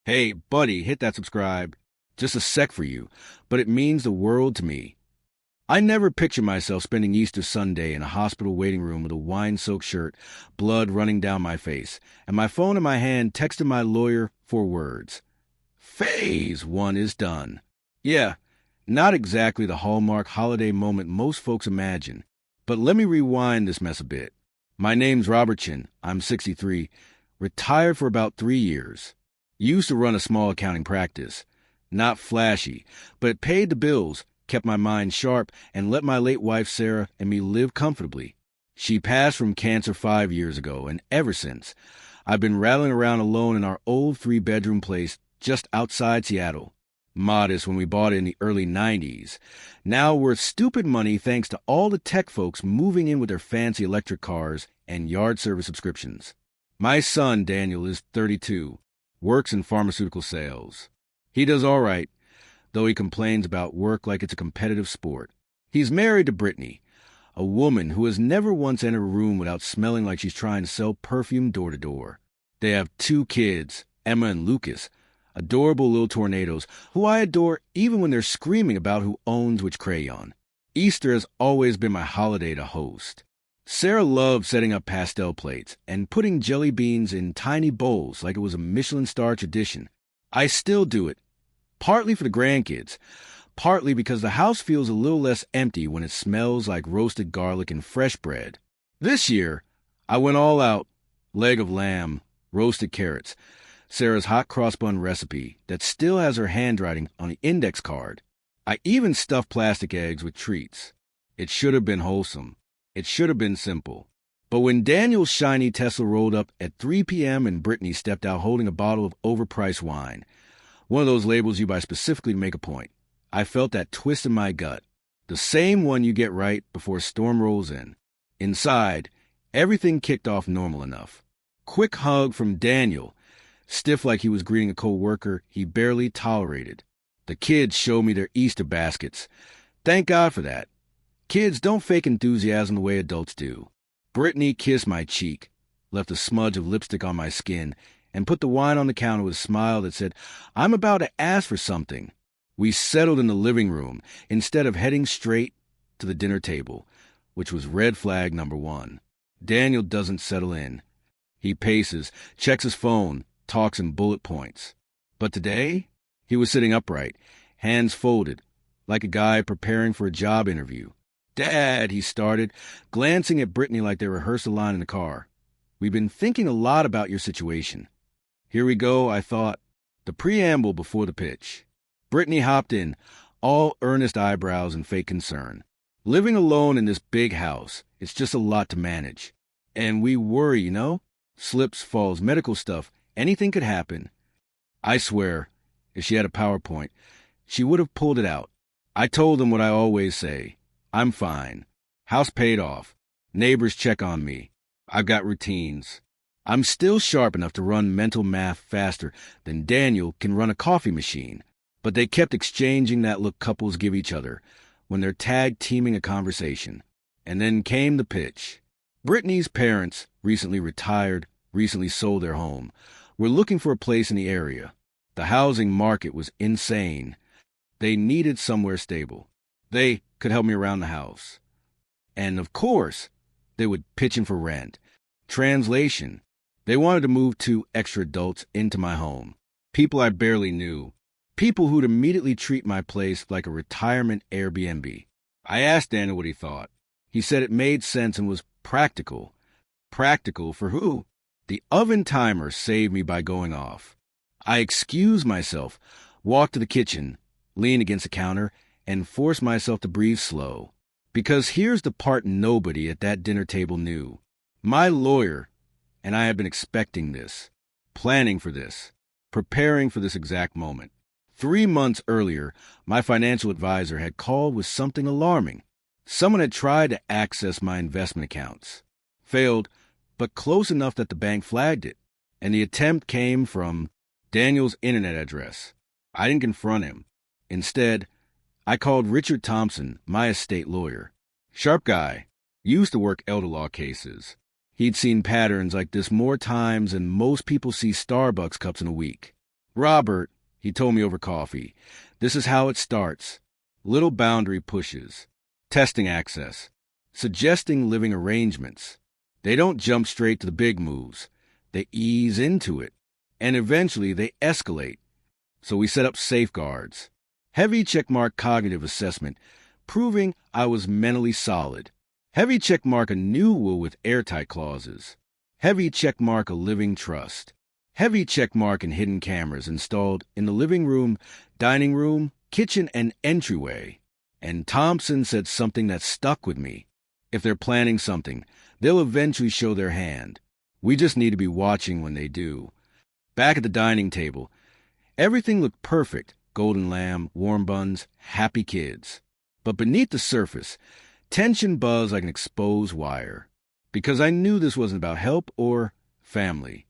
Hey, buddy, hit that subscribe. Just a sec for you, but it means the world to me. I never picture myself spending Easter Sunday in a hospital waiting room with a wine-soaked shirt, blood running down my face, and my phone in my hand texting my lawyer 4 words. Phase 1 is done. Yeah, not exactly the hallmark holiday moment most folks imagine, but let me rewind this mess a bit. My name's Robertson. I'm 63, retired for about 3 years. Used to run a small accounting practice. Not flashy, but it paid the bills, kept my mind sharp, and let my late wife Sarah and me live comfortably. She passed from cancer 5 years ago, and ever since, I've been rattling around alone in our old 3-bedroom place just outside Seattle. Modest when we bought it in the early 90s. Now worth stupid money thanks to all the tech folks moving in with their fancy electric cars and yard service subscriptions. My son, Daniel, is 32, works in pharmaceutical sales. He does all right, though he complains about work like it's a competitive sport. He's married to Brittany, a woman who has never once entered a room without smelling like she's trying to sell perfume door to door. They have 2 kids, Emma and Lucas, adorable little tornadoes who I adore even when they're screaming about who owns which crayon. Easter has always been my holiday to host. Sarah loved setting up pastel plates and putting jelly beans in tiny bowls like it was a Michelin star tradition. I still do it, partly for the grandkids, partly because the house feels a little less empty when it smells like roasted garlic and fresh bread. This year, I went all out, leg of lamb, roasted carrots, Sarah's hot cross-bun recipe that still has her handwriting on the index card. I even stuffed plastic eggs with treats. It should have been wholesome. It should have been simple. But when Daniel's shiny Tesla rolled up at 3 p.m. and Brittany stepped out holding a bottle of overpriced wine, one of those labels you buy specifically to make a point, I felt that twist in my gut. The same one you get right before a storm rolls in. Inside, everything kicked off normal enough. Quick hug from Daniel, stiff like he was greeting a co-worker he barely tolerated. The kids showed me their Easter baskets. Thank God for that. Kids don't fake enthusiasm the way adults do. Brittany kissed my cheek, left a smudge of lipstick on my skin, and put the wine on the counter with a smile that said, "I'm about to ask for something." We settled in the living room instead of heading straight to the dinner table, which was red flag number 1. Daniel doesn't settle in. He paces, checks his phone, talks in bullet points. But today, he was sitting upright, hands folded, like a guy preparing for a job interview. "Dad," he started, glancing at Brittany like they rehearsed a line in the car. "We've been thinking a lot about your situation." Here we go, I thought. The preamble before the pitch. Brittany hopped in, all earnest eyebrows and fake concern. Living alone in this big house, it's just a lot to manage. And we worry, you know? Slips, falls, medical stuff. Anything could happen. I swear, if she had a PowerPoint, she would have pulled it out. I told them what I always say. I'm fine. House paid off. Neighbors check on me. I've got routines. I'm still sharp enough to run mental math faster than Daniel can run a coffee machine. But they kept exchanging that look couples give each other when they're tag-teaming a conversation. And then came the pitch. Brittany's parents, recently retired, recently sold their home, were looking for a place in the area. The housing market was insane. They needed somewhere stable. They could help me around the house. And of course, they would pitch in for rent. Translation, they wanted to move 2 extra adults into my home. People I barely knew. People who'd immediately treat my place like a retirement Airbnb. I asked Daniel what he thought. He said it made sense and was practical. Practical for who? The oven timer saved me by going off. I excused myself, walked to the kitchen, leaned against the counter, and forced myself to breathe slow. Because here's the part nobody at that dinner table knew. My lawyer and I had been expecting this, planning for this, preparing for this exact moment. 3 months earlier, my financial advisor had called with something alarming. Someone had tried to access my investment accounts. Failed, but close enough that the bank flagged it. And the attempt came from Daniel's internet address. I didn't confront him. Instead, I called Richard Thompson, my estate lawyer. Sharp guy. Used to work elder law cases. He'd seen patterns like this more times than most people see Starbucks cups in a week. Robert, he told me over coffee, this is how it starts. Little boundary pushes, testing access, suggesting living arrangements. They don't jump straight to the big moves. They ease into it, and eventually they escalate. So we set up safeguards. Heavy checkmark cognitive assessment, proving I was mentally solid. Heavy checkmark a new will with airtight clauses. Heavy checkmark a living trust. Heavy checkmark and hidden cameras installed in the living room, dining room, kitchen, and entryway. And Thompson said something that stuck with me. If they're planning something, they'll eventually show their hand. We just need to be watching when they do. Back at the dining table, everything looked perfect. Golden lamb, warm buns, happy kids. But beneath the surface, tension buzzed like an exposed wire. Because I knew this wasn't about help or family.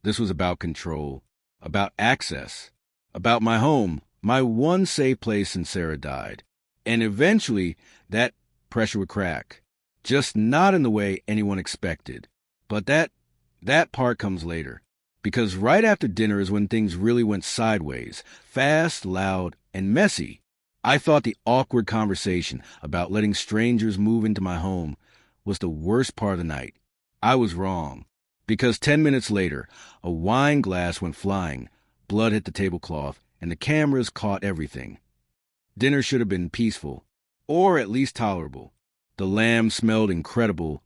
This was about control, about access, about my home, my one safe place since Sarah died. And eventually, that pressure would crack. Just not in the way anyone expected. But that part comes later. Because right after dinner is when things really went sideways, fast, loud, and messy. I thought the awkward conversation about letting strangers move into my home was the worst part of the night. I was wrong. Because 10 minutes later, a wine glass went flying, blood hit the tablecloth, and the cameras caught everything. Dinner should have been peaceful, or at least tolerable. The lamb smelled incredible.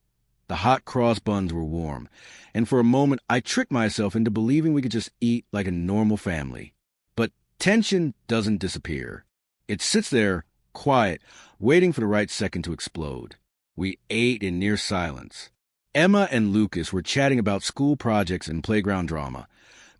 The hot cross buns were warm, and for a moment I tricked myself into believing we could just eat like a normal family. But tension doesn't disappear. It sits there, quiet, waiting for the right second to explode. We ate in near silence. Emma and Lucas were chatting about school projects and playground drama,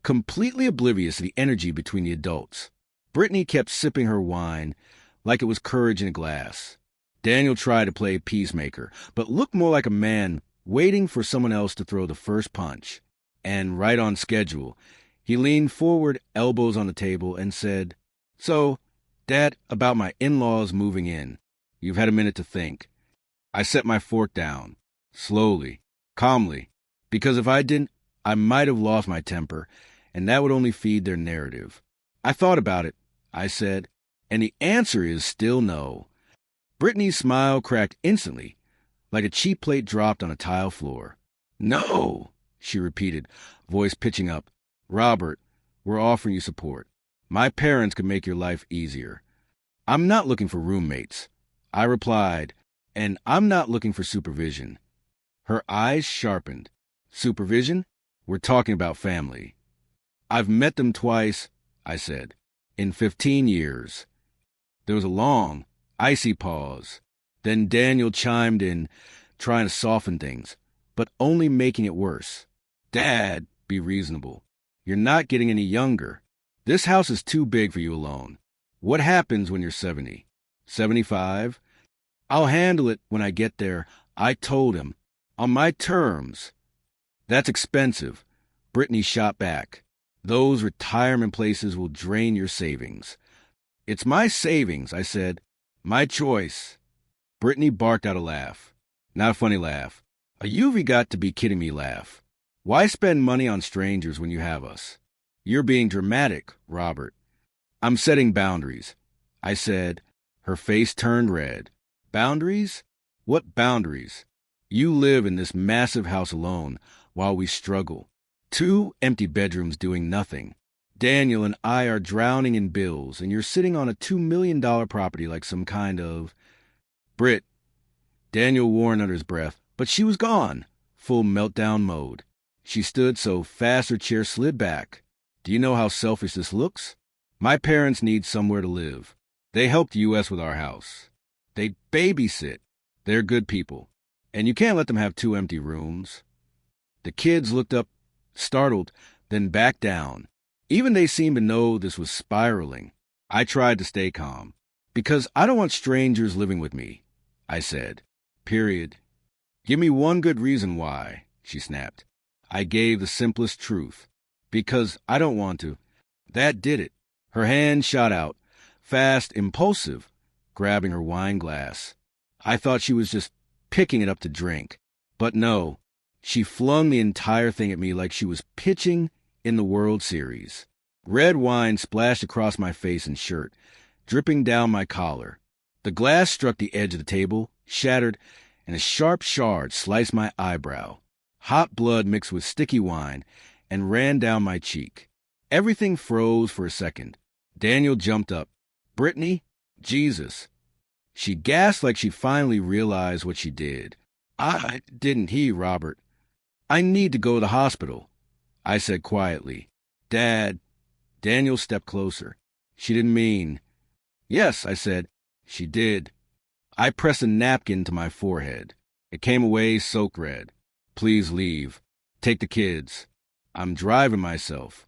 completely oblivious to the energy between the adults. Brittany kept sipping her wine like it was courage in a glass. Daniel tried to play peacemaker, but looked more like a man waiting for someone else to throw the first punch. And right on schedule, he leaned forward, elbows on the table, and said, "So, Dad, about my in-laws moving in. You've had a minute to think." I set my fork down, slowly, calmly, because if I didn't, I might have lost my temper, and that would only feed their narrative. "I thought about it," I said, "and the answer is still no." Brittany's smile cracked instantly, like a cheap plate dropped on a tile floor. "No," she repeated, voice pitching up. "Robert, we're offering you support. My parents could make your life easier. I'm not looking for roommates," I replied, "and I'm not looking for supervision." Her eyes sharpened. "Supervision? We're talking about family." "I've met them twice," I said, "in 15 years. There was a long, icy pause. Then Daniel chimed in, trying to soften things, but only making it worse. "Dad, be reasonable. You're not getting any younger. This house is too big for you alone. What happens when you're 70? 75? I'll handle it when I get there," I told him. "On my terms." "That's expensive," Brittany shot back. "Those retirement places will drain your savings." "It's my savings," I said. "My choice." Brittany barked out a laugh. Not a funny laugh. A "you've got to be kidding me" laugh. "Why spend money on strangers when you have us?" "You're being dramatic, Robert." "I'm setting boundaries," I said. Her face turned red. "Boundaries? What boundaries? You live in this massive house alone while we struggle. 2 empty bedrooms doing nothing. Daniel and I are drowning in bills, and you're sitting on a $2 million property like some kind of..." "Britt," Daniel warned under his breath, but she was gone, full meltdown mode. She stood so fast her chair slid back. "Do you know how selfish this looks? My parents need somewhere to live. They helped US with our house. They babysit. They're good people. And you can't let them have 2 empty rooms." The kids looked up, startled, then back down. Even they seemed to know this was spiraling. I tried to stay calm. "Because I don't want strangers living with me," I said. Period. "Give me one good reason why," she snapped. I gave the simplest truth. "Because I don't want to." That did it. Her hand shot out, fast, impulsive, grabbing her wine glass. I thought she was just picking it up to drink. But no, she flung the entire thing at me like she was pitching in the World Series. Red wine splashed across my face and shirt, dripping down my collar. The glass struck the edge of the table, shattered, and a sharp shard sliced my eyebrow. Hot blood mixed with sticky wine and ran down my cheek. Everything froze for a second. Daniel jumped up. "Brittany? Jesus." She gasped like she finally realized what she did. "I didn't he, Robert. I need to go to the hospital," I said quietly. "Dad." Daniel stepped closer. "She didn't mean." "Yes," I said. "She did." I pressed a napkin to my forehead. It came away soaked red. "Please leave. Take the kids. I'm driving myself."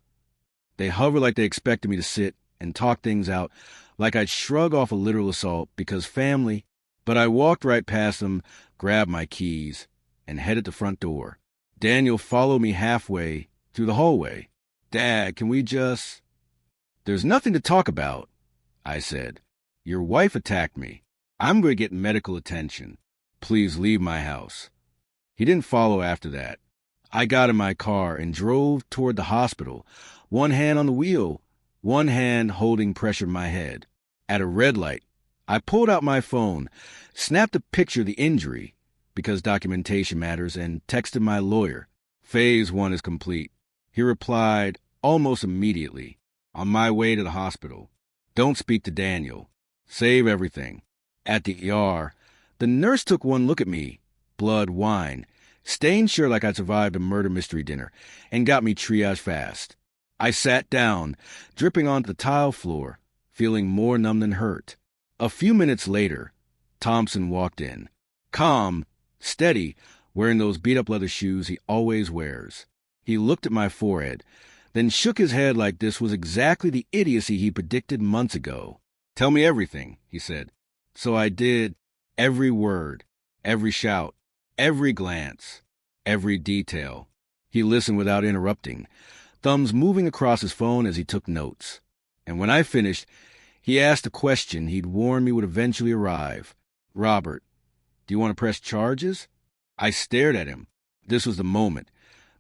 They hovered like they expected me to sit and talk things out, like I'd shrug off a literal assault because family. But I walked right past them, grabbed my keys, and headed the front door. Daniel followed me halfway through the hallway. "Dad, can we just—" "There's nothing to talk about," I said. "Your wife attacked me. I'm going to get medical attention. Please leave my house." He didn't follow after that. I got in my car and drove toward the hospital, one hand on the wheel, one hand holding pressure in my head. At a red light, I pulled out my phone, snapped a picture of the injury, because documentation matters, and texted my lawyer. "Phase 1 is complete." He replied almost immediately. "On my way to the hospital. Don't speak to Daniel. Save everything." At the ER, the nurse took one look at me, blood, wine, stained sure like I'd survived a murder mystery dinner, and got me triage fast. I sat down, dripping onto the tile floor, feeling more numb than hurt. A few minutes later, Thompson walked in. Calm, steady, wearing those beat-up leather shoes he always wears. He looked at my forehead, then shook his head like this was exactly the idiocy he predicted months ago. "Tell me everything," he said. So I did. Every word, every shout, every glance, every detail. He listened without interrupting, thumbs moving across his phone as he took notes. And when I finished, he asked a question he'd warned me would eventually arrive. "Robert, do you want to press charges?" I stared at him. This was the moment,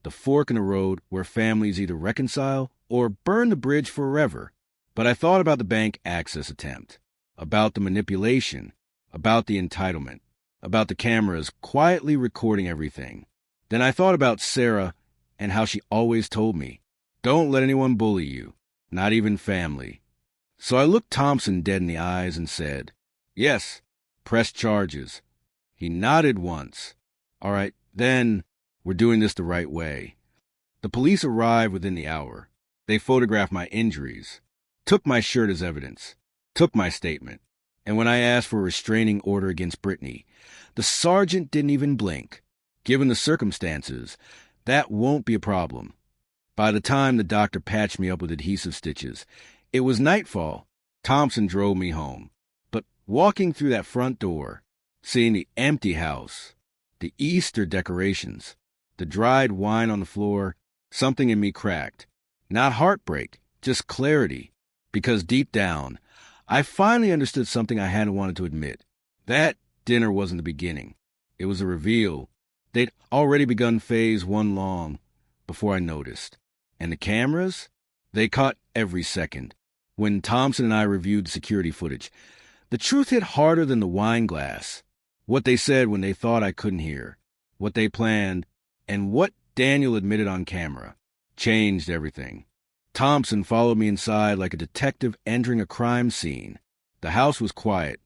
the fork in the road where families either reconcile or burn the bridge forever. But I thought about the bank access attempt, about the manipulation, about the entitlement, about the cameras quietly recording everything. Then I thought about Sarah and how she always told me, "Don't let anyone bully you, not even family." So I looked Thompson dead in the eyes and said, "Yes, press charges." He nodded once. "All right, then we're doing this the right way." The police arrived within the hour. They photographed my injuries, took my shirt as evidence, took my statement. And when I asked for a restraining order against Brittany, the sergeant didn't even blink. Given the circumstances, that won't be a problem. By the time the doctor patched me up with adhesive stitches, it was nightfall. Thompson drove me home. But walking through that front door, seeing the empty house, the Easter decorations, the dried wine on the floor, something in me cracked. Not heartbreak, just clarity. Because deep down, I finally understood something I hadn't wanted to admit. That dinner wasn't the beginning. It was a reveal. They'd already begun phase 1 long before I noticed. And the cameras? They caught every second. When Thompson and I reviewed the security footage, the truth hit harder than the wine glass. What they said when they thought I couldn't hear, what they planned, and what Daniel admitted on camera changed everything. Thompson followed me inside like a detective entering a crime scene. The house was quiet.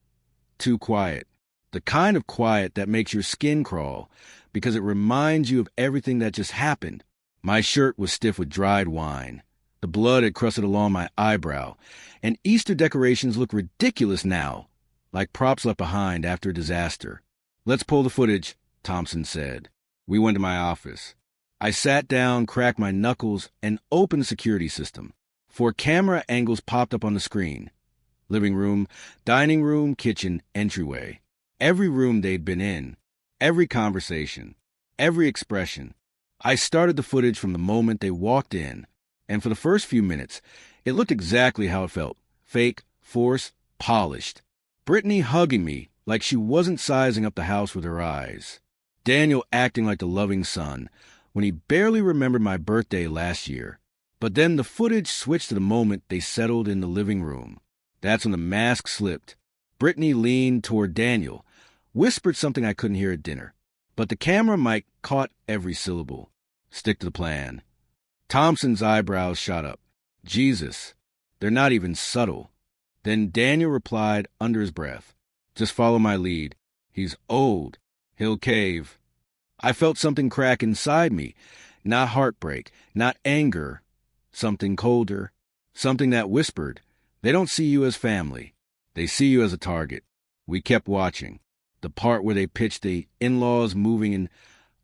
Too quiet. The kind of quiet that makes your skin crawl because it reminds you of everything that just happened. My shirt was stiff with dried wine. The blood had crusted along my eyebrow, and Easter decorations look ridiculous now, like props left behind after a disaster. "Let's pull the footage," Thompson said. We went to my office. I sat down, cracked my knuckles, and opened the security system. 4 camera angles popped up on the screen. Living room, dining room, kitchen, entryway. Every room they'd been in. Every conversation. Every expression. I started the footage from the moment they walked in, and for the first few minutes, it looked exactly how it felt. Fake, forced, polished. Brittany hugging me like she wasn't sizing up the house with her eyes. Daniel acting like the loving son when he barely remembered my birthday last year. But then the footage switched to the moment they settled in the living room. That's when the mask slipped. Brittany leaned toward Daniel, whispered something I couldn't hear at dinner. But the camera mic caught every syllable. Stick to the plan. Thompson's eyebrows shot up. Jesus, they're not even subtle. Then Daniel replied under his breath, just follow my lead. He's old. He'll cave. I felt something crack inside me. Not heartbreak, not anger. Something colder. Something that whispered, they don't see you as family. They see you as a target. We kept watching. The part where they pitched the in-laws moving in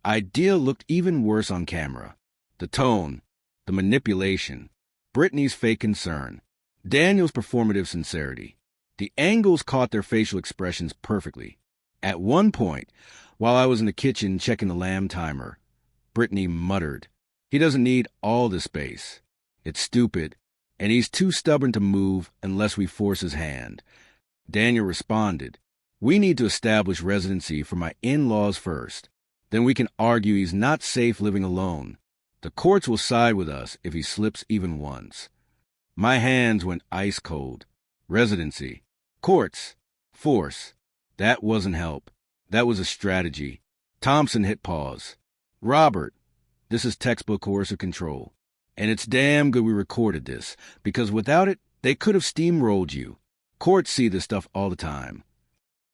idea looked even worse on camera. The tone, the manipulation, Brittany's fake concern, Daniel's performative sincerity. The angles caught their facial expressions perfectly. At one point, while I was in the kitchen checking the lamb timer, Brittany muttered, he doesn't need all the space. It's stupid, and he's too stubborn to move unless we force his hand. Daniel responded, we need to establish residency for my in-laws first. Then we can argue he's not safe living alone. The courts will side with us if he slips even once. My hands went ice cold. Residency. Courts. Force. That wasn't help. That was a strategy. Thompson hit pause. Robert, this is textbook coercive control. And it's damn good we recorded this, because without it, they could have steamrolled you. Courts see this stuff all the time.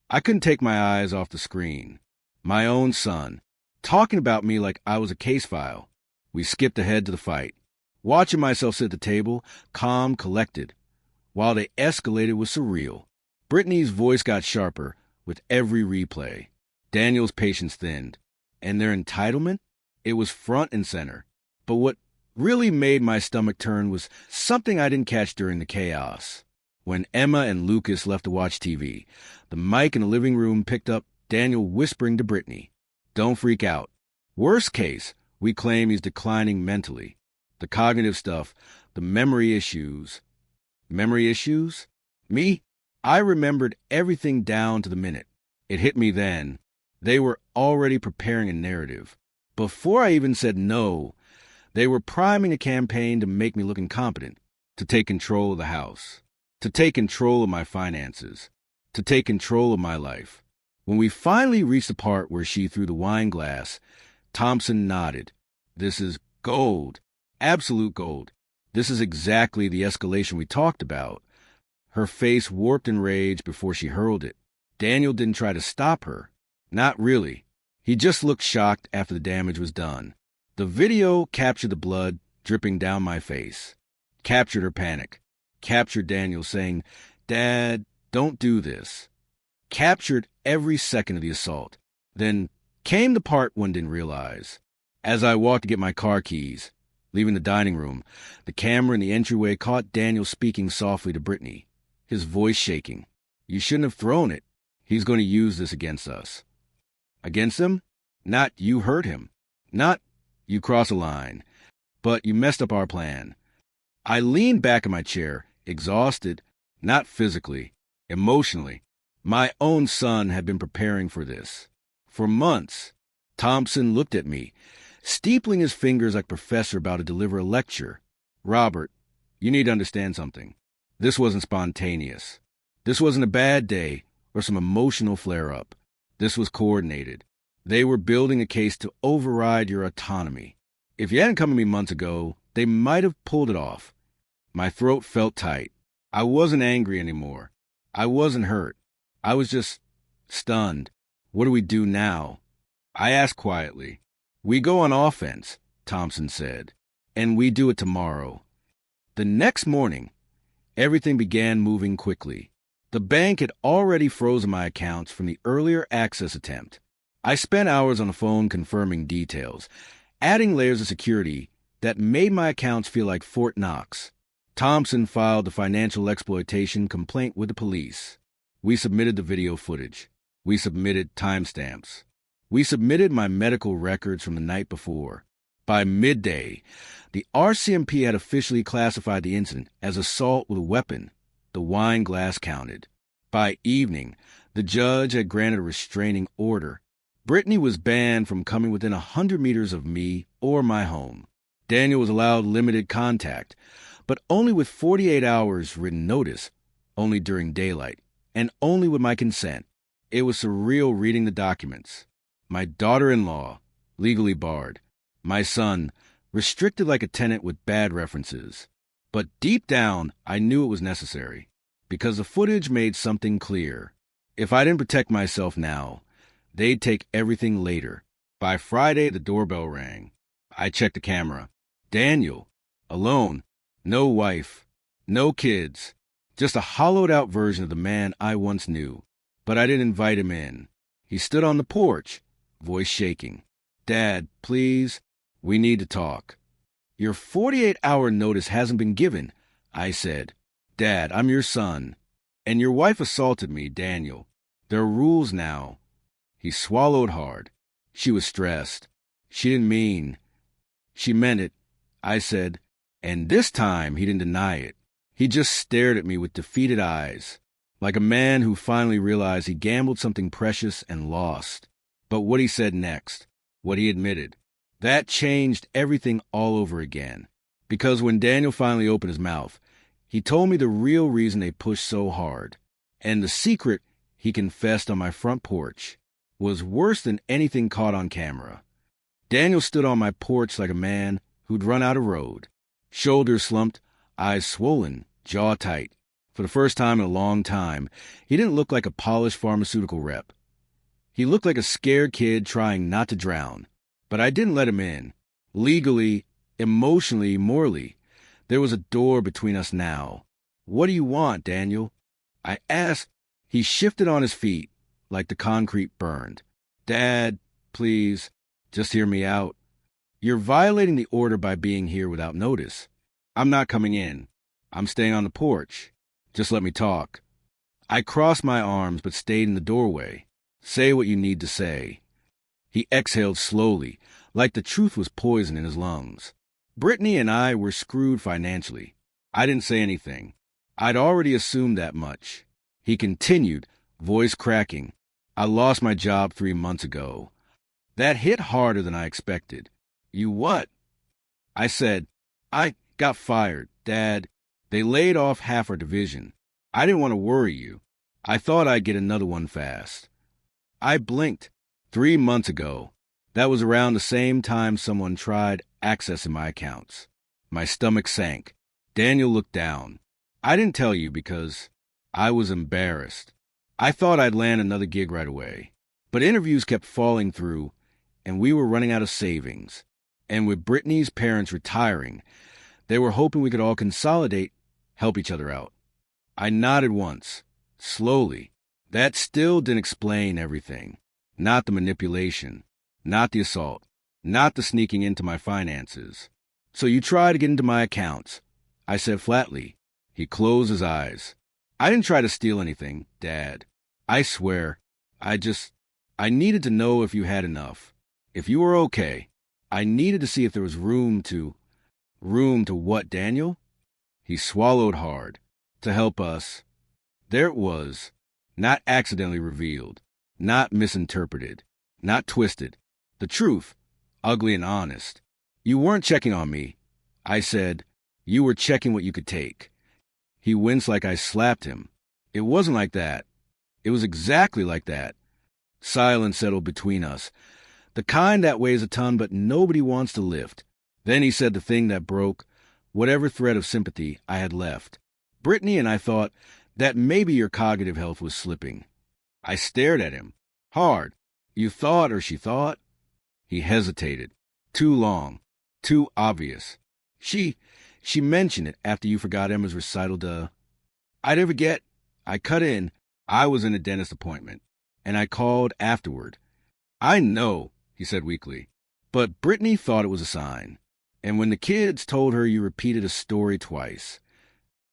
I couldn't take my eyes off the screen. My own son, talking about me like I was a case file. We skipped ahead to the fight. Watching myself sit at the table, calm, collected. While they escalated was surreal. Brittany's voice got sharper with every replay. Daniel's patience thinned. And their entitlement? It was front and center. But what really made my stomach turn was something I didn't catch during the chaos. When Emma and Lucas left to watch TV, the mic in the living room picked up Daniel whispering to Brittany, don't freak out. Worst case, we claim he's declining mentally. The cognitive stuff, the memory issues. Memory issues? Me? I remembered everything down to the minute. It hit me then. They were already preparing a narrative. Before I even said no, they were priming a campaign to make me look incompetent, to take control of the house, to take control of my finances, to take control of my life. When we finally reached the part where she threw the wine glass, Thompson nodded. This is gold. Absolute gold. This is exactly the escalation we talked about. Her face warped in rage before she hurled it. Daniel didn't try to stop her. Not really. He just looked shocked after the damage was done. The video captured the blood dripping down my face. Captured her panic. Captured Daniel saying, Dad, don't do this. Captured every second of the assault. Then came the part one didn't realize. As I walked to get my car keys, leaving the dining room, the camera in the entryway caught Daniel speaking softly to Brittany, his voice shaking. You shouldn't have thrown it. He's going to use this against us. Against him? Not you hurt him. Not you cross a line. But you messed up our plan. I leaned back in my chair, exhausted, not physically, emotionally. My own son had been preparing for this. For months, Thompson looked at me, steepling his fingers like a professor about to deliver a lecture. Robert, you need to understand something. This wasn't spontaneous. This wasn't a bad day or some emotional flare-up. This was coordinated. They were building a case to override your autonomy. If you hadn't come to me months ago, they might have pulled it off. My throat felt tight. I wasn't angry anymore. I wasn't hurt. I was just stunned. What do we do now? I asked quietly. We go on offense, Thompson said, and we do it tomorrow. The next morning, everything began moving quickly. The bank had already frozen my accounts from the earlier access attempt. I spent hours on the phone confirming details, adding layers of security that made my accounts feel like Fort Knox. Thompson filed the financial exploitation complaint with the police. We submitted the video footage. We submitted timestamps. We submitted my medical records from the night before. By midday, the RCMP had officially classified the incident as assault with a weapon. The wine glass counted. By evening, the judge had granted a restraining order. Brittany was banned from coming within 100 meters of me or my home. Daniel was allowed limited contact, but only with 48 hours written notice, only during daylight, and only with my consent. It was surreal reading the documents. My daughter-in-law, legally barred. My son, restricted like a tenant with bad references. But deep down, I knew it was necessary, because the footage made something clear. If I didn't protect myself now, they'd take everything later. By Friday, the doorbell rang. I checked the camera. Daniel, alone, no wife, no kids, just a hollowed-out version of the man I once knew. But I didn't invite him in. He stood on the porch, voice shaking. Dad, please, we need to talk. Your 48-hour notice hasn't been given, I said. Dad, I'm your son. And your wife assaulted me, Daniel. There are rules now. He swallowed hard. She was stressed. She didn't mean. She meant it, I said. And this time he didn't deny it. He just stared at me with defeated eyes, like a man who finally realized he gambled something precious and lost. But what he said next, what he admitted, that changed everything all over again. Because when Daniel finally opened his mouth, he told me the real reason they pushed so hard. And the secret, he confessed on my front porch, was worse than anything caught on camera. Daniel stood on my porch like a man who'd run out of road. Shoulders slumped, eyes swollen, jaw tight. For the first time in a long time, he didn't look like a polished pharmaceutical rep. He looked like a scared kid trying not to drown. But I didn't let him in. Legally, emotionally, morally, there was a door between us now. What do you want, Daniel? I asked. He shifted on his feet, like the concrete burned. Dad, please, just hear me out. You're violating the order by being here without notice. I'm not coming in. I'm staying on the porch. Just let me talk. I crossed my arms but stayed in the doorway. Say what you need to say. He exhaled slowly, like the truth was poison in his lungs. Brittany and I were screwed financially. I didn't say anything. I'd already assumed that much. He continued, voice cracking. I lost my job 3 months ago. That hit harder than I expected. You what? I said, I got fired, Dad. They laid off half our division. I didn't want to worry you. I thought I'd get another one fast. I blinked. 3 months ago. That was around the same time someone tried accessing my accounts. My stomach sank. Daniel looked down. I didn't tell you because I was embarrassed. I thought I'd land another gig right away. But interviews kept falling through, and we were running out of savings. And with Brittany's parents retiring, they were hoping we could all consolidate, help each other out. I nodded once, slowly. That still didn't explain everything. Not the manipulation, not the assault, not the sneaking into my finances. So you try to get into my accounts, I said flatly. He closed his eyes. I didn't try to steal anything, Dad. I swear. I needed to know if you had enough. If you were okay. I needed to see if there was room to what, Daniel? He swallowed hard. To help us. There it was. Not accidentally revealed. Not misinterpreted. Not twisted. The truth. Ugly and honest. You weren't checking on me. I said, you were checking what you could take. He winced like I slapped him. It wasn't like that. It was exactly like that. Silence settled between us. The kind that weighs a ton but nobody wants to lift. Then he said the thing that broke whatever thread of sympathy I had left. Brittany and I thought that maybe your cognitive health was slipping. I stared at him. Hard. You thought or she thought? He hesitated. Too long. Too obvious. She mentioned it after you forgot Emma's recital to... I didn't forget. I cut in. I was in a dentist appointment. And I called afterward. I know, he said weakly. But Brittany thought it was a sign. And when the kids told her you repeated a story twice.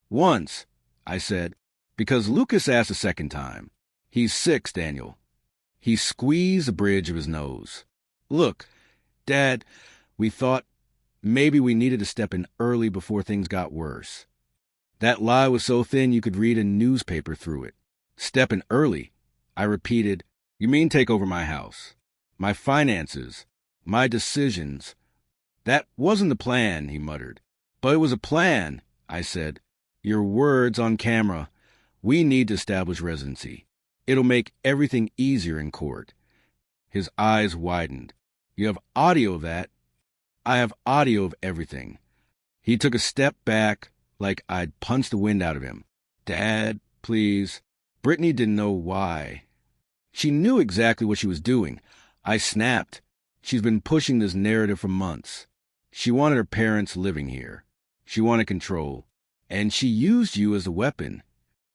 Once, I said, because Lucas asked a second time. He's 6, Daniel. He squeezed the bridge of his nose. Look, Dad, we thought maybe we needed to step in early before things got worse. That lie was so thin you could read a newspaper through it. Step in early. I repeated, you mean take over my house, my finances, my decisions. That wasn't the plan, he muttered. But it was a plan, I said. Your words on camera. We need to establish residency. It'll make everything easier in court. His eyes widened. You have audio of that? I have audio of everything. He took a step back, like I'd punched the wind out of him. Dad, please. Brittany didn't know why. She knew exactly what she was doing. I snapped. She's been pushing this narrative for months. She wanted her parents living here. She wanted control. And she used you as a weapon.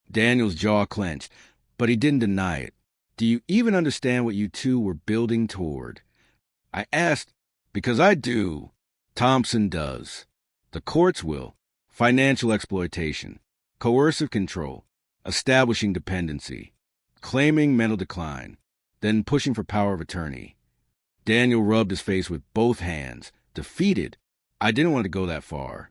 Daniel's jaw clenched, but he didn't deny it. Do you even understand what you two were building toward? I asked, because I do. Thompson does. The courts will. Financial exploitation. Coercive control. Establishing dependency. Claiming mental decline. Then pushing for power of attorney. Daniel rubbed his face with both hands, defeated. I didn't want to go that far.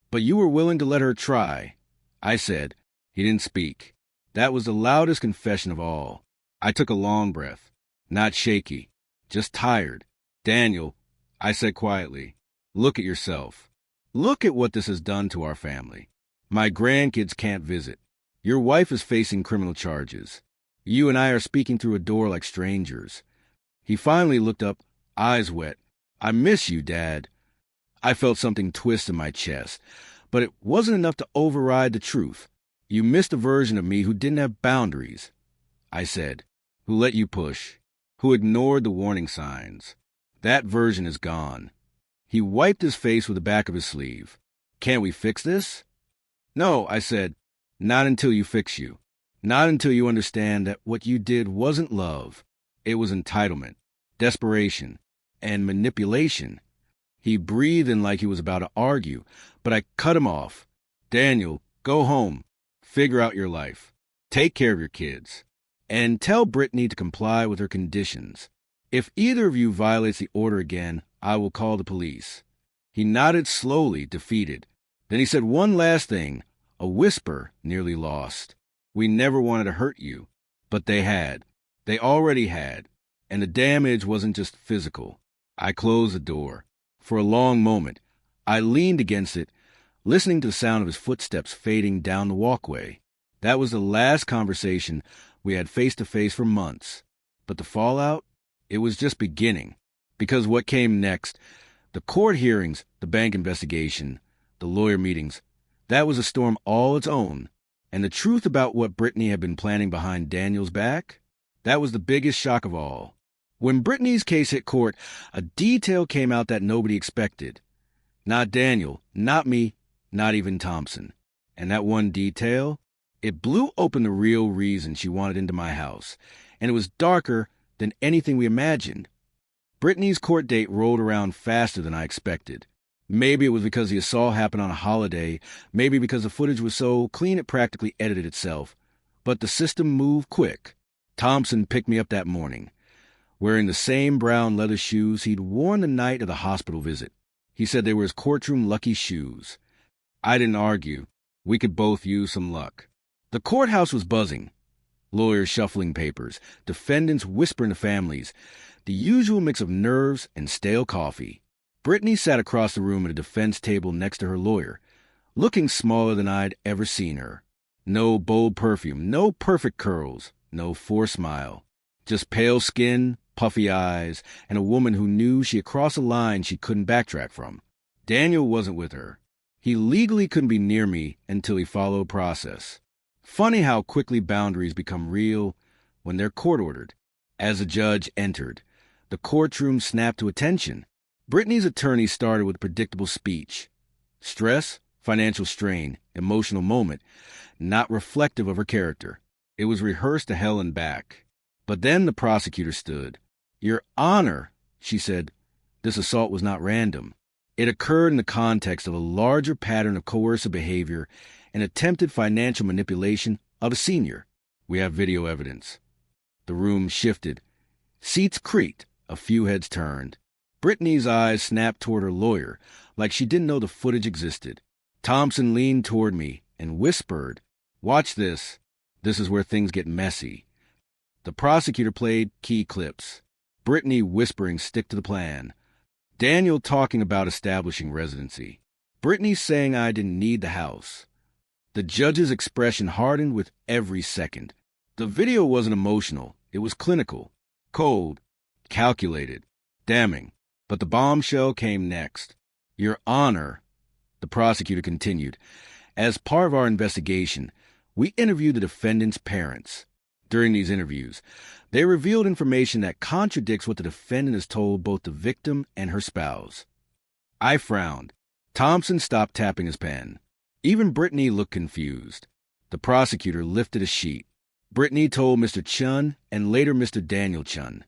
But you were willing to let her try. I said. He didn't speak. That was the loudest confession of all. I took a long breath. Not shaky. Just tired. Daniel, I said quietly, look at yourself. Look at what this has done to our family. My grandkids can't visit. Your wife is facing criminal charges. You and I are speaking through a door like strangers. He finally looked up, eyes wet. I miss you, Dad. I felt something twist in my chest, but it wasn't enough to override the truth. You missed a version of me who didn't have boundaries. I said, who let you push, who ignored the warning signs. That version is gone. He wiped his face with the back of his sleeve. Can't we fix this? No, I said, not until you fix you. Not until you understand that what you did wasn't love. It was entitlement, desperation, and manipulation. He breathed in like he was about to argue, but I cut him off. Daniel, go home. Figure out your life. Take care of your kids. And tell Brittany to comply with her conditions. If either of you violates the order again, I will call the police. He nodded slowly, defeated. Then he said one last thing, a whisper nearly lost. We never wanted to hurt you, but they had. They already had. And the damage wasn't just physical. I closed the door. For a long moment, I leaned against it, listening to the sound of his footsteps fading down the walkway. That was the last conversation we had face-to-face for months. But the fallout? It was just beginning. Because what came next, the court hearings, the bank investigation, the lawyer meetings, that was a storm all its own. And the truth about what Brittany had been planning behind Daniel's back, that was the biggest shock of all. When Brittany's case hit court, a detail came out that nobody expected. Not Daniel, not me, not even Thompson. And that one detail, it blew open the real reason she wanted into my house. And it was darker than anything we imagined. Brittany's court date rolled around faster than I expected. Maybe it was because the assault happened on a holiday, maybe because the footage was so clean it practically edited itself. But the system moved quick. Thompson picked me up that morning, wearing the same brown leather shoes he'd worn the night of the hospital visit. He said they were his courtroom lucky shoes. I didn't argue. We could both use some luck. The courthouse was buzzing. Lawyers shuffling papers, defendants whispering to families, the usual mix of nerves and stale coffee. Brittany sat across the room at a defense table next to her lawyer, looking smaller than I'd ever seen her. No bold perfume, no perfect curls, no forced smile. Just pale skin, puffy eyes, and a woman who knew she had crossed a line she couldn't backtrack from. Daniel wasn't with her. He legally couldn't be near me until he followed process. Funny how quickly boundaries become real when they're court-ordered. As the judge entered, the courtroom snapped to attention. Brittany's attorney started with predictable speech. Stress, financial strain, emotional moment, not reflective of her character. It was rehearsed to hell and back. But then the prosecutor stood. Your Honor, she said, this assault was not random. It occurred in the context of a larger pattern of coercive behavior and attempted financial manipulation of a senior. We have video evidence. The room shifted. Seats creaked. A few heads turned. Brittany's eyes snapped toward her lawyer, like she didn't know the footage existed. Thompson leaned toward me and whispered, "Watch this. This is where things get messy." The prosecutor played key clips. Brittany whispering, "Stick to the plan." Daniel talking about establishing residency. Brittany saying I didn't need the house. The judge's expression hardened with every second. The video wasn't emotional. It was clinical, cold, calculated, damning. But the bombshell came next. Your Honor, the prosecutor continued, as part of our investigation, we interviewed the defendant's parents. During these interviews, they revealed information that contradicts what the defendant has told both the victim and her spouse. I frowned. Thompson stopped tapping his pen. Even Brittany looked confused. The prosecutor lifted a sheet. Brittany told Mr. Chun and later Mr. Daniel Chun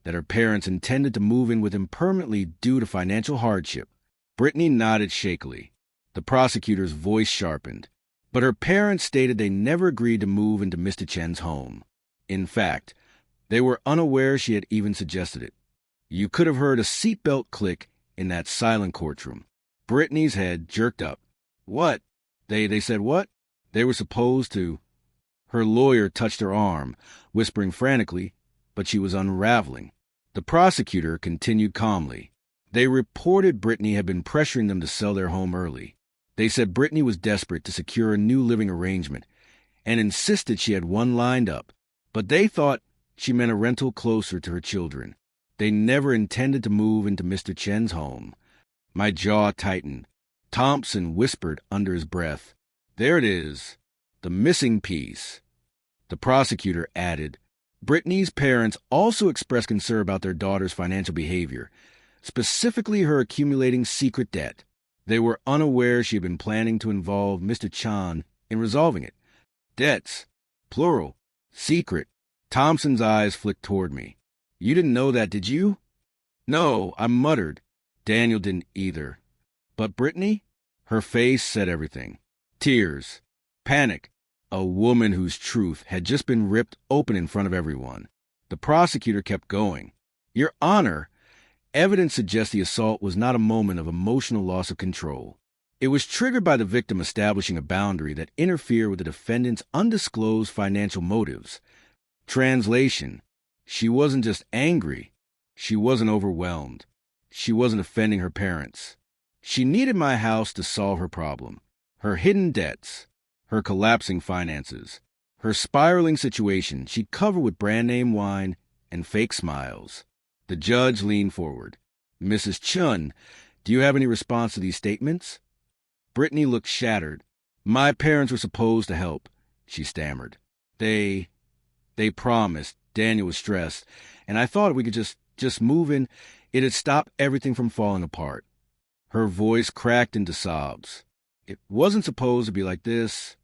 that her parents intended to move in with him permanently due to financial hardship. Brittany nodded shakily. The prosecutor's voice sharpened. But her parents stated they never agreed to move into Mr. Chen's home. In fact, they were unaware she had even suggested it. You could have heard a seatbelt click in that silent courtroom. Brittany's head jerked up. What? They said what? They were supposed to... Her lawyer touched her arm, whispering frantically, but she was unraveling. The prosecutor continued calmly. They reported Brittany had been pressuring them to sell their home early. They said Brittany was desperate to secure a new living arrangement and insisted she had one lined up, but they thought she meant a rental closer to her children. They never intended to move into Mr. Chen's home. My jaw tightened. Thompson whispered under his breath, "There it is, the missing piece." The prosecutor added, Brittany's parents also expressed concern about their daughter's financial behavior, specifically her accumulating secret debt. They were unaware she had been planning to involve Mr. Chan in resolving it. Debts, plural, secret. Thompson's eyes flicked toward me. You didn't know that, did you? No, I muttered. Daniel didn't either. But Brittany? Her face said everything. Tears, panic, a woman whose truth had just been ripped open in front of everyone. The prosecutor kept going. Your Honor, evidence suggests the assault was not a moment of emotional loss of control. It was triggered by the victim establishing a boundary that interfered with the defendant's undisclosed financial motives. Translation: she wasn't just angry. She wasn't overwhelmed. She wasn't offending her parents. She needed my house to solve her problem, her hidden debts, her collapsing finances, her spiraling situation she covered with brand-name wine and fake smiles. The judge leaned forward. Mrs. Chun, do you have any response to these statements? Brittany looked shattered. My parents were supposed to help, she stammered. They promised. Daniel was stressed, and I thought if we could just move in, it'd stop everything from falling apart. Her voice cracked into sobs. It wasn't supposed to be like this.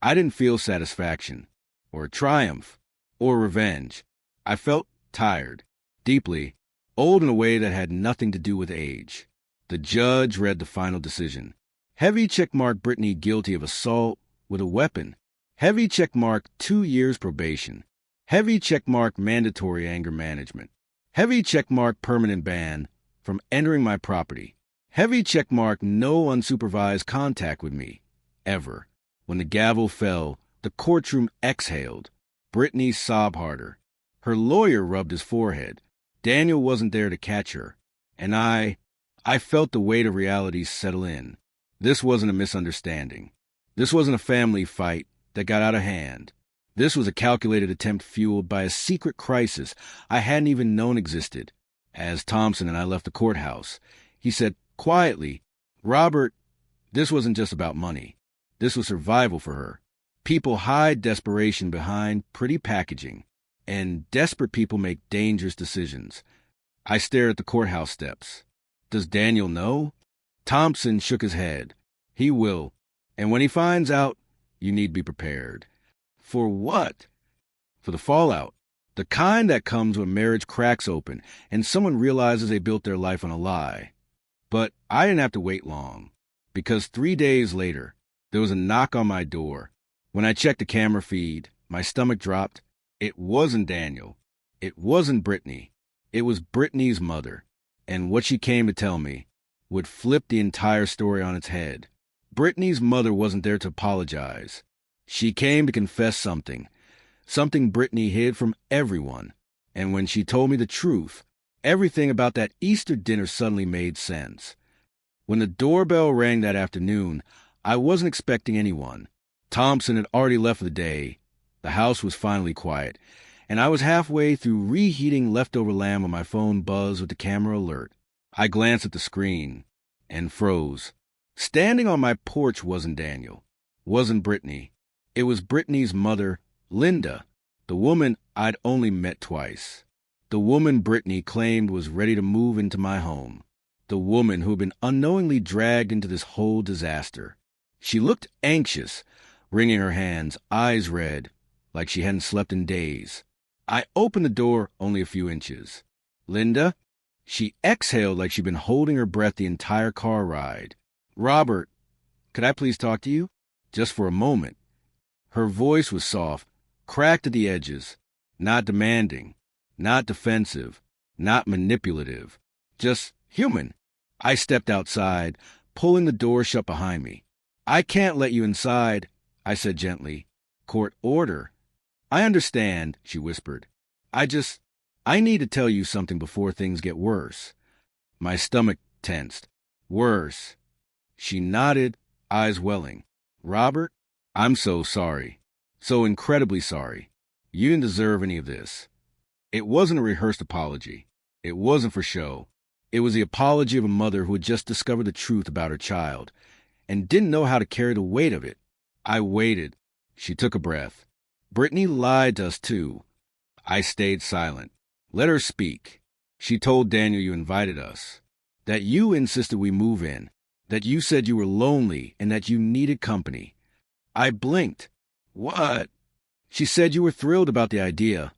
I didn't feel satisfaction, or triumph, or revenge. I felt tired, deeply, old in a way that had nothing to do with age. The judge read the final decision. Heavy checkmark Brittany guilty of assault with a weapon. Heavy checkmark 2 years probation. Heavy checkmark mandatory anger management. Heavy checkmark permanent ban from entering my property. Heavy checkmark no unsupervised contact with me, ever. When the gavel fell, the courtroom exhaled. Brittany sobbed harder. Her lawyer rubbed his forehead. Daniel wasn't there to catch her. And I felt the weight of reality settle in. This wasn't a misunderstanding. This wasn't a family fight that got out of hand. This was a calculated attempt fueled by a secret crisis I hadn't even known existed. As Thompson and I left the courthouse, he said quietly, Robert, this wasn't just about money. This was survival for her. People hide desperation behind pretty packaging, and desperate people make dangerous decisions. I stared at the courthouse steps. Does Daniel know? Thompson shook his head. He will. And when he finds out, you need to be prepared. For what? For the fallout. The kind that comes when marriage cracks open and someone realizes they built their life on a lie. But I didn't have to wait long, because 3 days later, there was a knock on my door. When I checked the camera feed, my stomach dropped. It wasn't Daniel. It wasn't Brittany. It was Brittany's mother. And what she came to tell me would flip the entire story on its head. Brittany's mother wasn't there to apologize. She came to confess something Brittany hid from everyone. And when she told me the truth, Everything about that Easter dinner suddenly made sense. When the doorbell rang that afternoon, I wasn't expecting anyone. Thompson had already left for the day. The house was finally quiet, and I was halfway through reheating leftover lamb when my phone buzzed with the camera alert. I glanced at the screen and froze. Standing on my porch wasn't Daniel, wasn't Brittany. It was Brittany's mother, Linda, the woman I'd only met twice. The woman Brittany claimed was ready to move into my home. The woman who had been unknowingly dragged into this whole disaster. She looked anxious, wringing her hands, eyes red, like she hadn't slept in days. I opened the door only a few inches. "Linda?" She exhaled like she'd been holding her breath the entire car ride. "Robert, could I please talk to you? Just for a moment." Her voice was soft, cracked at the edges, not demanding, not defensive, not manipulative, just human. I stepped outside, pulling the door shut behind me. "I can't let you inside," I said gently. "Court order." "I understand," she whispered. I need to tell you something before things get worse." My stomach tensed. "Worse." She nodded, eyes welling. "Robert, I'm so sorry. So incredibly sorry. You didn't deserve any of this." It wasn't a rehearsed apology. It wasn't for show. It was the apology of a mother who had just discovered the truth about her child and didn't know how to carry the weight of it. I waited. She took a breath. "Brittany lied to us, too." I stayed silent. "Let her speak. She told Daniel you invited us, that you insisted we move in, that you said you were lonely and that you needed company." I blinked. "What?" "She said you were thrilled about the idea,"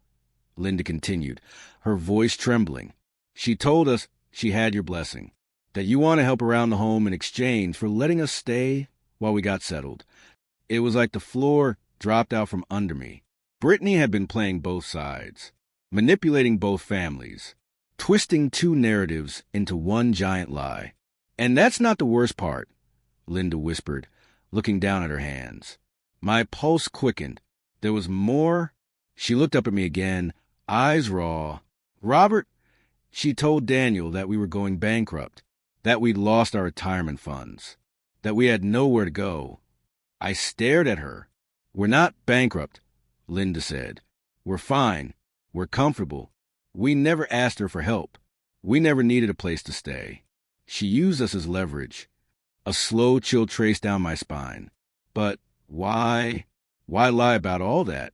Linda continued, her voice trembling. "She told us she had your blessing, that you want to help around the home in exchange for letting us stay while we got settled." It was like the floor dropped out from under me. Brittany had been playing both sides, manipulating both families, twisting two narratives into one giant lie. "And that's not the worst part," Linda whispered, looking down at her hands. My pulse quickened. There was more. She looked up at me again, eyes raw. "Robert, she told Daniel that we were going bankrupt, that we'd lost our retirement funds, that we had nowhere to go." I stared at her. "We're not bankrupt," Linda said. "We're fine. We're comfortable. We never asked her for help. We never needed a place to stay. She used us as leverage." A slow chill traced down my spine. "But why lie about all that?"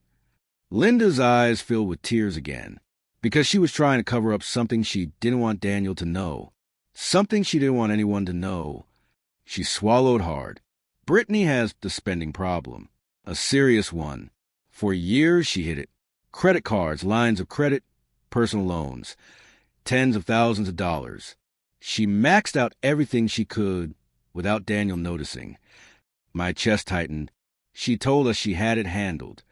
Linda's eyes filled with tears again. Because she was trying to cover up something she didn't want Daniel to know. Something she didn't want anyone to know. She swallowed hard. "Brittany has the spending problem. A serious one. For years she hid it. Credit cards, lines of credit, personal loans. Tens of thousands of dollars. She maxed out everything she could without Daniel noticing." My chest tightened. "She told us she had it handled.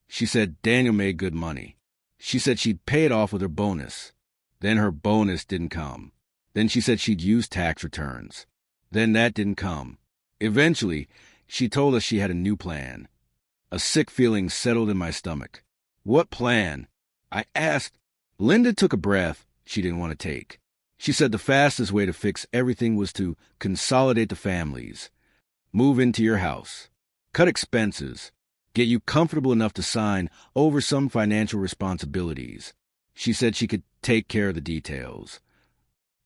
She said Daniel made good money. She said she'd pay it off with her bonus. Then her bonus didn't come. Then she said she'd use tax returns. Then that didn't come. Eventually, she told us she had a new plan." A sick feeling settled in my stomach. "What plan?" I asked. Linda took a breath she didn't want to take. She said the fastest way to fix everything was to consolidate the families. Move into your house. Cut expenses. Get you comfortable enough to sign over some financial responsibilities. She said she could take care of the details.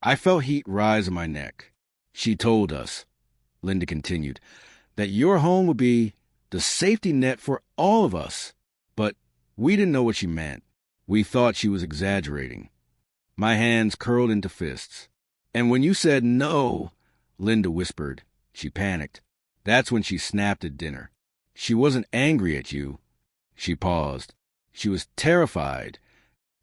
I felt heat rise in my neck. "She told us," Linda continued, "that your home would be the safety net for all of us." But we didn't know what she meant. We thought she was exaggerating. My hands curled into fists. "And when you said no," Linda whispered. She panicked. "That's when she snapped at dinner. She wasn't angry at you." She paused. She was terrified.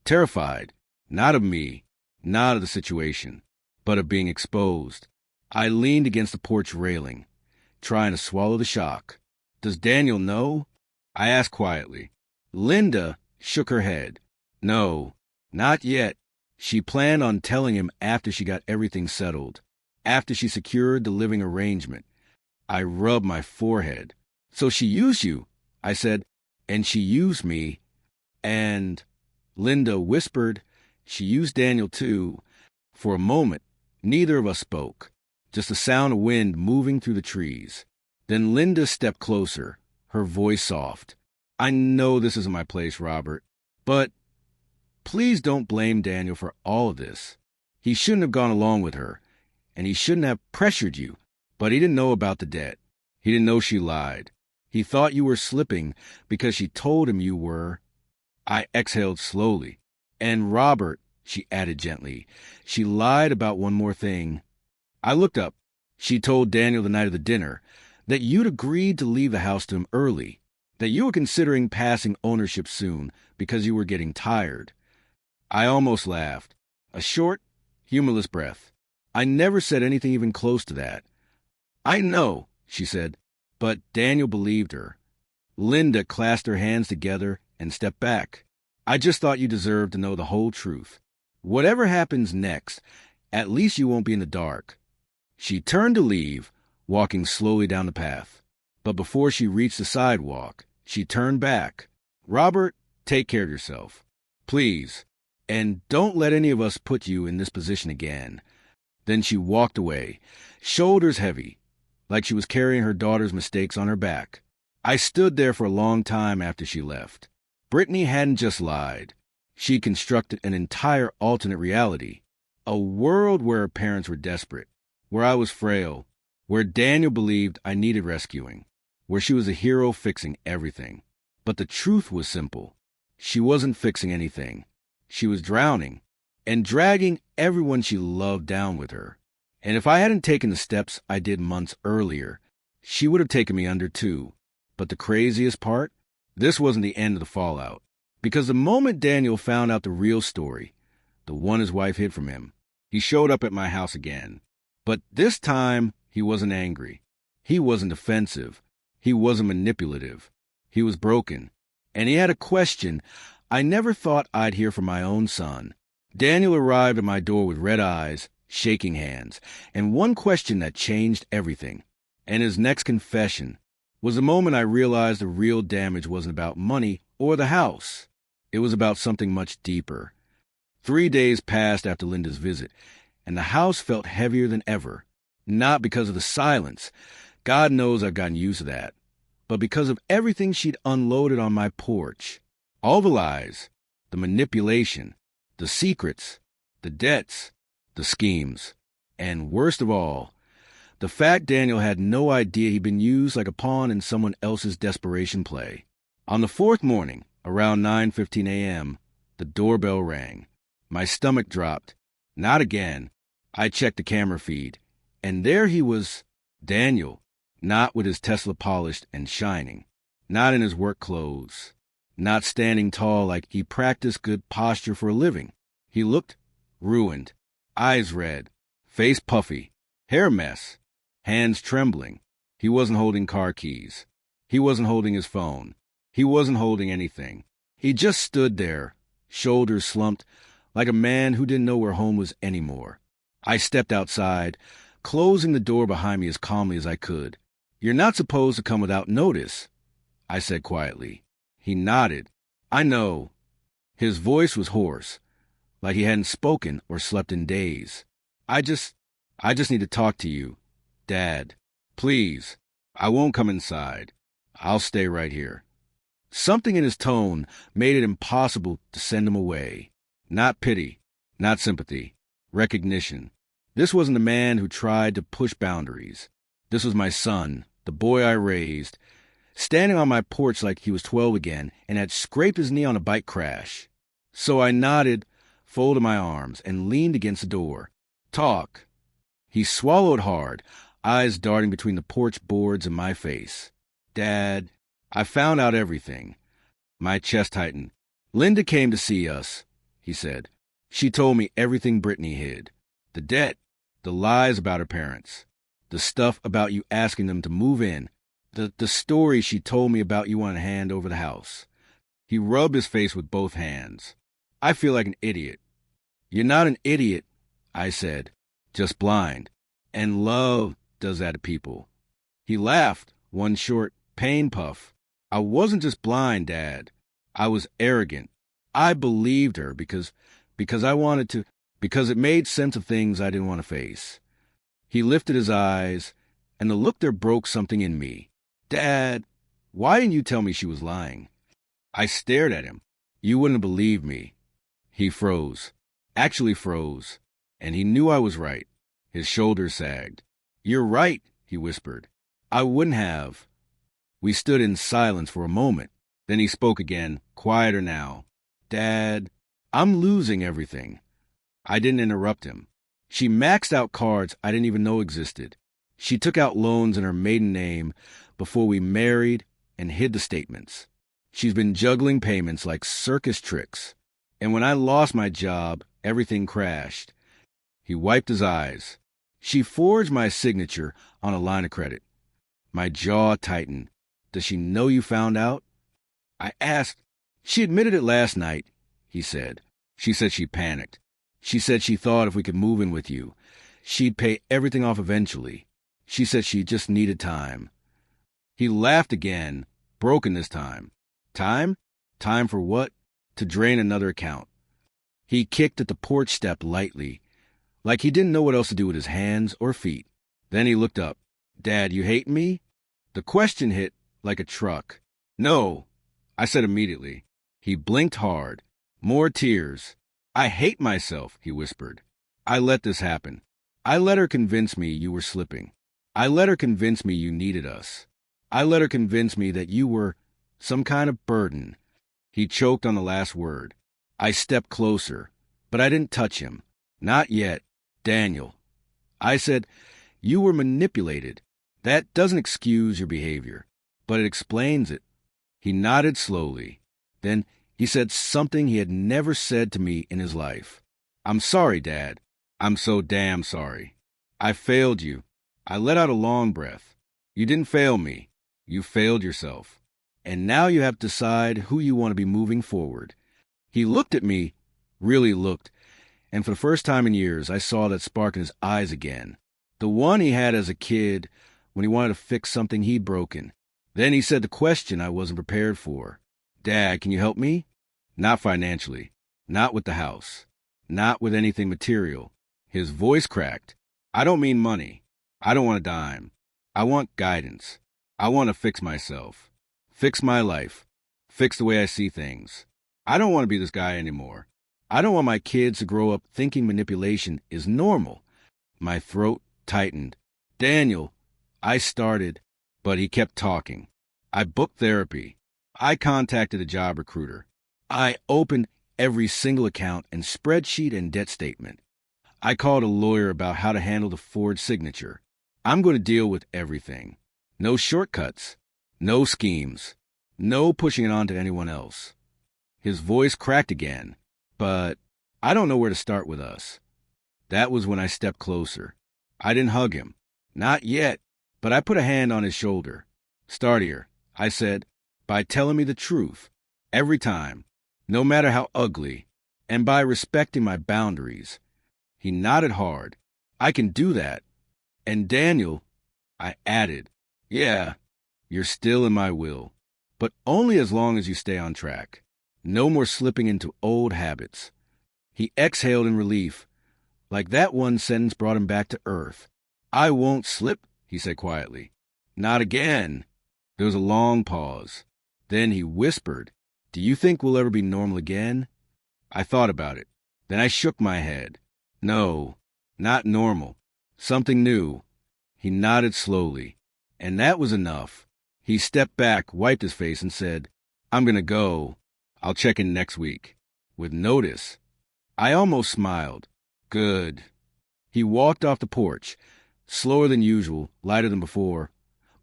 Terrified, not of me, not of the situation, but of being exposed. I leaned against the porch railing, trying to swallow the shock. "Does Daniel know?" I asked quietly. Linda shook her head. "No, not yet. She planned on telling him after she got everything settled, after she secured the living arrangement." I rubbed my forehead. "So she used you," I said, "and she used me." And Linda whispered, She used Daniel too. For a moment, neither of us spoke, just the sound of wind moving through the trees. Then Linda stepped closer, her voice soft. I know this isn't my place, Robert, but please don't blame Daniel for all of this. He shouldn't have gone along with her, and he shouldn't have pressured you, but he didn't know about the debt. He didn't know she lied. He thought you were slipping because she told him you were. I exhaled slowly. And Robert, she added gently, she lied about one more thing. I looked up. She told Daniel the night of the dinner that you'd agreed to leave the house to him early, that you were considering passing ownership soon because you were getting tired. I almost laughed. A short, humorless breath. I never said anything even close to that. I know, she said, but Daniel believed her. Linda clasped her hands together and stepped back. I just thought you deserved to know the whole truth. Whatever happens next, at least you won't be in the dark. She turned to leave, walking slowly down the path. But before she reached the sidewalk, she turned back. Robert, take care of yourself. Please. And don't let any of us put you in this position again. Then she walked away, shoulders heavy, like she was carrying her daughter's mistakes on her back. I stood there for a long time after she left. Brittany hadn't just lied. She constructed an entire alternate reality. A world where her parents were desperate, where I was frail, where Daniel believed I needed rescuing, where she was a hero fixing everything. But the truth was simple. She wasn't fixing anything. She was drowning and dragging everyone she loved down with her. And if I hadn't taken the steps I did months earlier, she would have taken me under too. But the craziest part? This wasn't the end of the fallout. Because the moment Daniel found out the real story, the one his wife hid from him, he showed up at my house again. But this time, he wasn't angry. He wasn't defensive. He wasn't manipulative. He was broken. And he had a question I never thought I'd hear from my own son. Daniel arrived at my door with red eyes, shaking hands, and one question that changed everything. And his next confession was the moment I realized the real damage wasn't about money or the house. It was about something much deeper. 3 days passed after Linda's visit, and the house felt heavier than ever. Not because of the silence. God knows I've gotten used to that. But because of everything she'd unloaded on my porch. All the lies, the manipulation, the secrets, the debts, the schemes. And worst of all, the fact Daniel had no idea he'd been used like a pawn in someone else's desperation play. On the fourth morning, around 9:15 a.m., the doorbell rang. My stomach dropped. Not again. I checked the camera feed, and there he was, Daniel, not with his Tesla polished and shining, not in his work clothes, not standing tall like he practiced good posture for a living. He looked ruined, eyes red, face puffy, hair mess, hands trembling. He wasn't holding car keys. He wasn't holding his phone. He wasn't holding anything. He just stood there, shoulders slumped, like a man who didn't know where home was anymore. I stepped outside, closing the door behind me as calmly as I could. You're not supposed to come without notice, I said quietly. He nodded. I know. His voice was hoarse, like he hadn't spoken or slept in days. I just need to talk to you, Dad. Please. I won't come inside. I'll stay right here. Something in his tone made it impossible to send him away. Not pity, not sympathy, recognition. This wasn't a man who tried to push boundaries. This was my son, the boy I raised, standing on my porch like he was 12 again and had scraped his knee on a bike crash. So I nodded, folded my arms, and leaned against the door. Talk. He swallowed hard, eyes darting between the porch boards and my face. Dad, I found out everything. My chest tightened. Linda came to see us, he said. She told me everything Brittany hid. The debt, the lies about her parents, the stuff about you asking them to move in, the story she told me about you wanting to hand over the house. He rubbed his face with both hands. I feel like an idiot. You're not an idiot, I said, just blind. And love does that to people. He laughed, one short pain puff. I wasn't just blind, Dad. I was arrogant. I believed her because because I wanted to, because it made sense of things I didn't want to face. He lifted his eyes, and the look there broke something in me. Dad, why didn't you tell me she was lying? I stared at him. You wouldn't believe me. He froze, actually froze, and he knew I was right. His shoulders sagged. You're right, he whispered. I wouldn't have. We stood in silence for a moment. Then he spoke again, quieter now. Dad, I'm losing everything. I didn't interrupt him. She maxed out cards I didn't even know existed. She took out loans in her maiden name before we married and hid the statements. She's been juggling payments like circus tricks. And when I lost my job, everything crashed. He wiped his eyes. She forged my signature on a line of credit. My jaw tightened. Does she know you found out? I asked. She admitted it last night, he said. She said she panicked. She said she thought if we could move in with you, she'd pay everything off eventually. She said she just needed time. He laughed again, broken this time. Time? Time for what? To drain another account. He kicked at the porch step lightly, like he didn't know what else to do with his hands or feet. Then he looked up. Dad, you hate me? The question hit like a truck. No, I said immediately. He blinked hard. More tears. I hate myself, he whispered. I let this happen. I let her convince me you were slipping. I let her convince me you needed us. I let her convince me that you were some kind of burden. He choked on the last word. I stepped closer, but I didn't touch him. Not yet. Daniel. I said, you were manipulated. That doesn't excuse your behavior, but it explains it. He nodded slowly. Then he said something he had never said to me in his life. I'm sorry, Dad. I'm so damn sorry. I failed you. I let out a long breath. You didn't fail me. You failed yourself. And now you have to decide who you want to be moving forward. He looked at me, really looked, and for the first time in years, I saw that spark in his eyes again. The one he had as a kid when he wanted to fix something he'd broken. Then he said the question I wasn't prepared for. Dad, can you help me? Not financially. Not with the house. Not with anything material. His voice cracked. I don't mean money. I don't want a dime. I want guidance. I want to fix myself. Fix my life. Fix the way I see things. I don't want to be this guy anymore. I don't want my kids to grow up thinking manipulation is normal. My throat tightened. Daniel, I started, but he kept talking. I booked therapy. I contacted a job recruiter. I opened every single account and spreadsheet and debt statement. I called a lawyer about how to handle the forged signature. I'm going to deal with everything. No shortcuts. No schemes. No pushing it on to anyone else. His voice cracked again. But I don't know where to start with us. That was when I stepped closer. I didn't hug him. Not yet. But I put a hand on his shoulder. Start here, I said, by telling me the truth. Every time. No matter how ugly. And by respecting my boundaries. He nodded hard. I can do that. And Daniel, I added, yeah, you're still in my will. But only as long as you stay on track. No more slipping into old habits. He exhaled in relief, like that one sentence brought him back to earth. I won't slip, he said quietly. Not again. There was a long pause. Then he whispered, do you think we'll ever be normal again? I thought about it. Then I shook my head. No, not normal. Something new. He nodded slowly. And that was enough. He stepped back, wiped his face, and said, I'm going to go. I'll check in next week. With notice. I almost smiled. Good. He walked off the porch, slower than usual, lighter than before,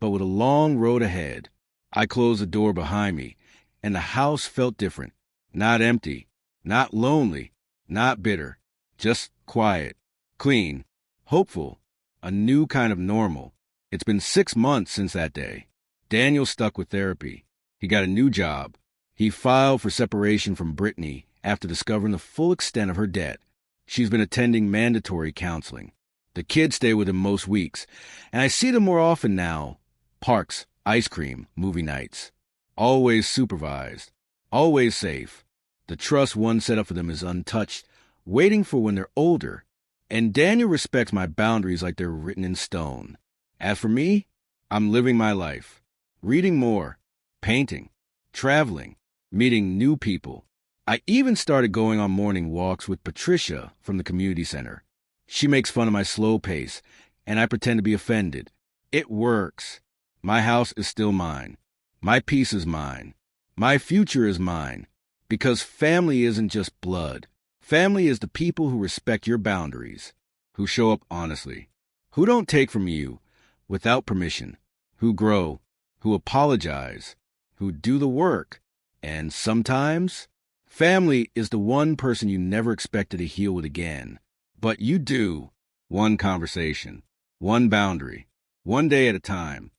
but with a long road ahead. I closed the door behind me, and the house felt different. Not empty, not lonely, not bitter, just quiet, clean, hopeful, a new kind of normal. It's been 6 months since that day. Daniel stuck with therapy. He got a new job. He filed for separation from Brittany after discovering the full extent of her debt. She's been attending mandatory counseling. The kids stay with him most weeks, and I see them more often now. Parks, ice cream, movie nights. Always supervised. Always safe. The trust one set up for them is untouched waiting for when they're older. And Daniel respects my boundaries like they're written in stone. As for me, I'm living my life, reading more, painting, traveling, meeting new people. I even started going on morning walks with Patricia from the community center. She makes fun of my slow pace, and I pretend to be offended. It works. My house is still mine. My peace is mine. My future is mine. Because family isn't just blood. Family is the people who respect your boundaries, who show up honestly, who don't take from you without permission, who grow, who apologize, who do the work. And sometimes, family is the one person you never expected to heal with again. But you do. One conversation, one boundary, one day at a time.